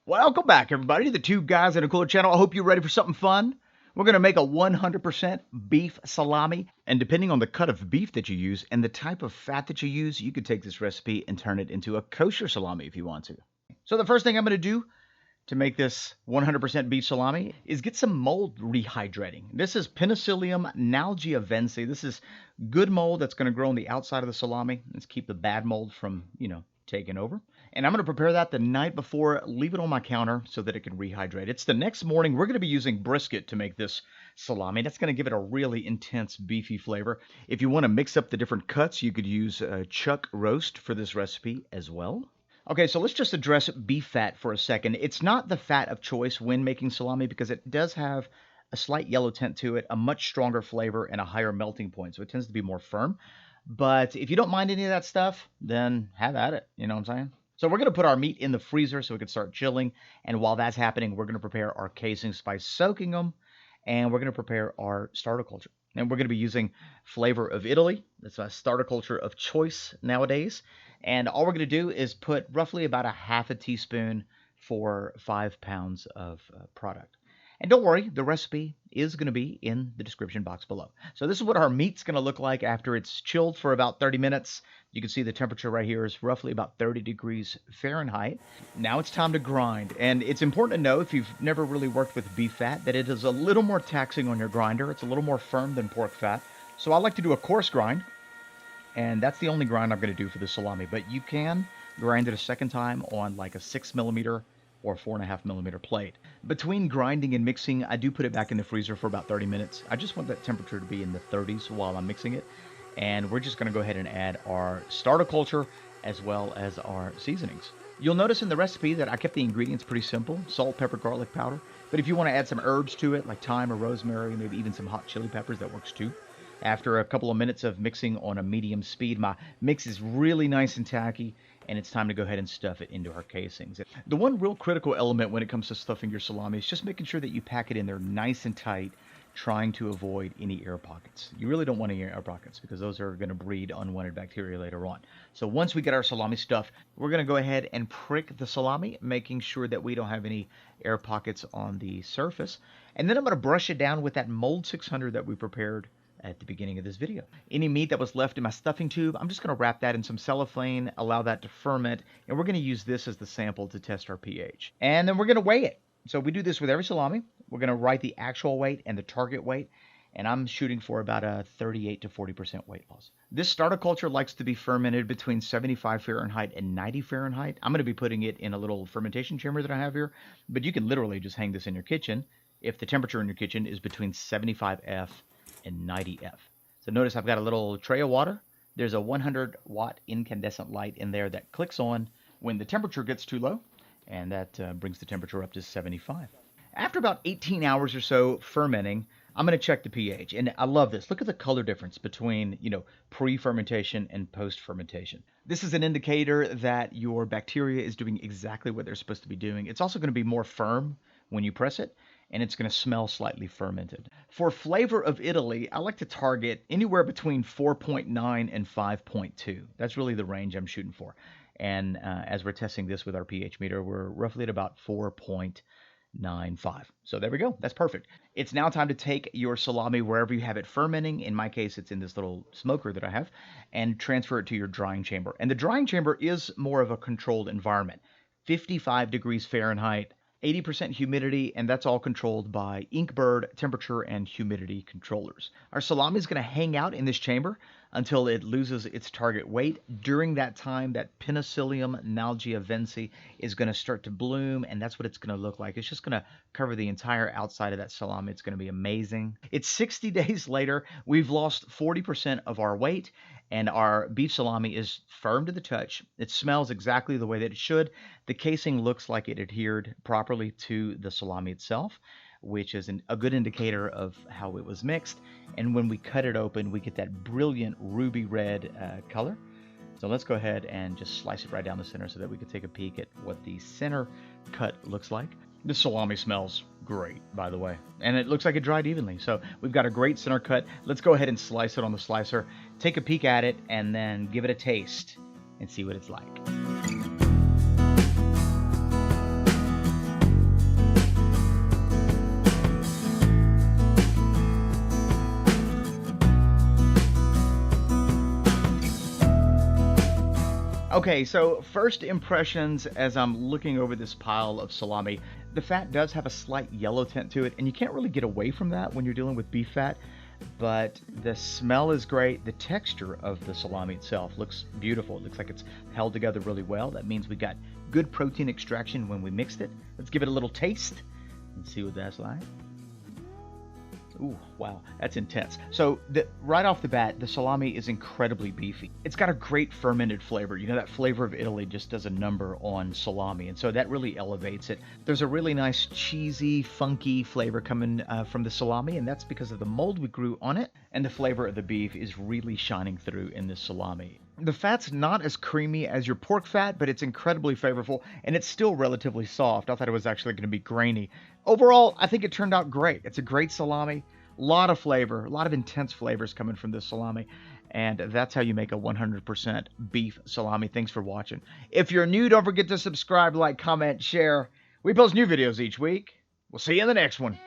Welcome back, everybody, to the Two Guys and a Cooler channel. I hope you're ready for something fun. We're going to make a 100% beef salami, and depending on the cut of beef that you use and the type of fat that you use, you could take this recipe and turn it into a kosher salami if you want to. So the first thing I'm going to do to make this 100% beef salami is get some mold rehydrating. This is Penicillium nalgiavense. This is good mold that's going to grow on the outside of the salami. Let's keep the bad mold from, taking over. And I'm going to prepare that the night before, leave it on my counter so that it can rehydrate. It's the next morning. We're going to be using brisket to make this salami. That's going to give it a really intense beefy flavor. If you want to mix up the different cuts, you could use chuck roast for this recipe as well. Okay, so let's just address beef fat for a second. It's not the fat of choice when making salami because it does have a slight yellow tint to it, a much stronger flavor, and a higher melting point. So it tends to be more firm. But if you don't mind any of that stuff, then have at it. You know what I'm saying? So we're going to put our meat in the freezer so we can start chilling. And while that's happening, we're going to prepare our casings by soaking them. And we're going to prepare our starter culture. And we're going to be using Flavor of Italy. That's a starter culture of choice nowadays. And all we're going to do is put roughly about a half a teaspoon for 5 pounds of product. And don't worry, the recipe is going to be in the description box below. So this is what our meat's going to look like after it's chilled for about 30 minutes. You can see the temperature right here is roughly about 30 degrees Fahrenheit. Now it's time to grind. And it's important to know, if you've never really worked with beef fat, that it is a little more taxing on your grinder. It's a little more firm than pork fat. So I like to do a coarse grind. And that's the only grind I'm going to do for the salami. But you can grind it a second time on like a 6mm or 4.5mm plate. Between grinding and mixing, I do put it back in the freezer for about 30 minutes. I just want that temperature to be in the 30s while I'm mixing it. And we're just going to go ahead and add our starter culture as well as our seasonings. You'll notice in the recipe that I kept the ingredients pretty simple: salt, pepper, garlic powder. But if you want to add some herbs to it, like thyme or rosemary, maybe even some hot chili peppers, that works too. After a couple of minutes of mixing on a medium speed, my mix is really nice and tacky, and it's time to go ahead and stuff it into our casings. The one real critical element when it comes to stuffing your salami is just making sure that you pack it in there nice and tight, trying to avoid any air pockets. You really don't want any air pockets because those are going to breed unwanted bacteria later on. So once we get our salami stuffed, we're going to go ahead and prick the salami, making sure that we don't have any air pockets on the surface. And then I'm going to brush it down with that Mold 600 that we prepared at the beginning of this video. Any meat that was left in my stuffing tube, I'm just going to wrap that in some cellophane, allow that to ferment, and we're going to use this as the sample to test our pH. And then we're going to weigh it. So we do this with every salami. We're going to write the actual weight and the target weight, and I'm shooting for about a 38 to 40% weight loss. This starter culture likes to be fermented between 75 Fahrenheit and 90 Fahrenheit. I'm going to be putting it in a little fermentation chamber that I have here, but you can literally just hang this in your kitchen if the temperature in your kitchen is between 75F and 90F. So notice I've got a little tray of water. There's a 100-watt incandescent light in there that clicks on when the temperature gets too low, and that brings the temperature up to 75. After about 18 hours or so fermenting, I'm going to check the pH. And I love this. Look at the color difference between, pre-fermentation and post-fermentation. This is an indicator that your bacteria is doing exactly what they're supposed to be doing. It's also going to be more firm when you press it, and it's going to smell slightly fermented. For Flavor of Italy, I like to target anywhere between 4.9 and 5.2. That's really the range I'm shooting for. And as we're testing this with our pH meter, we're roughly at about 4.95. So there we go. That's perfect. It's now time to take your salami wherever you have it fermenting. In my case, it's in this little smoker that I have, and transfer it to your drying chamber. And the drying chamber is more of a controlled environment. 55 degrees Fahrenheit, 80% humidity, and that's all controlled by Inkbird temperature and humidity controllers. Our salami is going to hang out in this chamber until it loses its target weight. During that time, that Penicillium nalgiavense is going to start to bloom, and that's what it's going to look like. It's just going to cover the entire outside of that salami. It's going to be amazing. It's 60 days later. We've lost 40% of our weight, and our beef salami is firm to the touch. It smells exactly the way that it should. The casing looks like it adhered properly to the salami itself, which is a good indicator of how it was mixed. And when we cut it open, we get that brilliant ruby red color. So let's go ahead and just slice it right down the center so that we can take a peek at what the center cut looks like. This salami smells great, by the way, and it looks like it dried evenly. So we've got a great center cut. Let's go ahead and slice it on the slicer, take a peek at it, and then give it a taste and see what it's like. Okay, so first impressions as I'm looking over this pile of salami, the fat does have a slight yellow tint to it, and you can't really get away from that when you're dealing with beef fat, but the smell is great. The texture of the salami itself looks beautiful. It looks like it's held together really well. That means we got good protein extraction when we mixed it. Let's give it a little taste and see what that's like. Ooh, wow, that's intense. So right off the bat, the salami is incredibly beefy. It's got a great fermented flavor. You know, that flavor of Italy just does a number on salami, and so that really elevates it. There's a really nice cheesy, funky flavor coming from the salami, and that's because of the mold we grew on it, and the flavor of the beef is really shining through in this salami. The fat's not as creamy as your pork fat, but it's incredibly flavorful, and it's still relatively soft. I thought it was actually going to be grainy. Overall, I think it turned out great. It's a great salami. A lot of flavor, a lot of intense flavors coming from this salami, and that's how you make a 100% beef salami. Thanks for watching. If you're new, don't forget to subscribe, like, comment, share. We post new videos each week. We'll see you in the next one.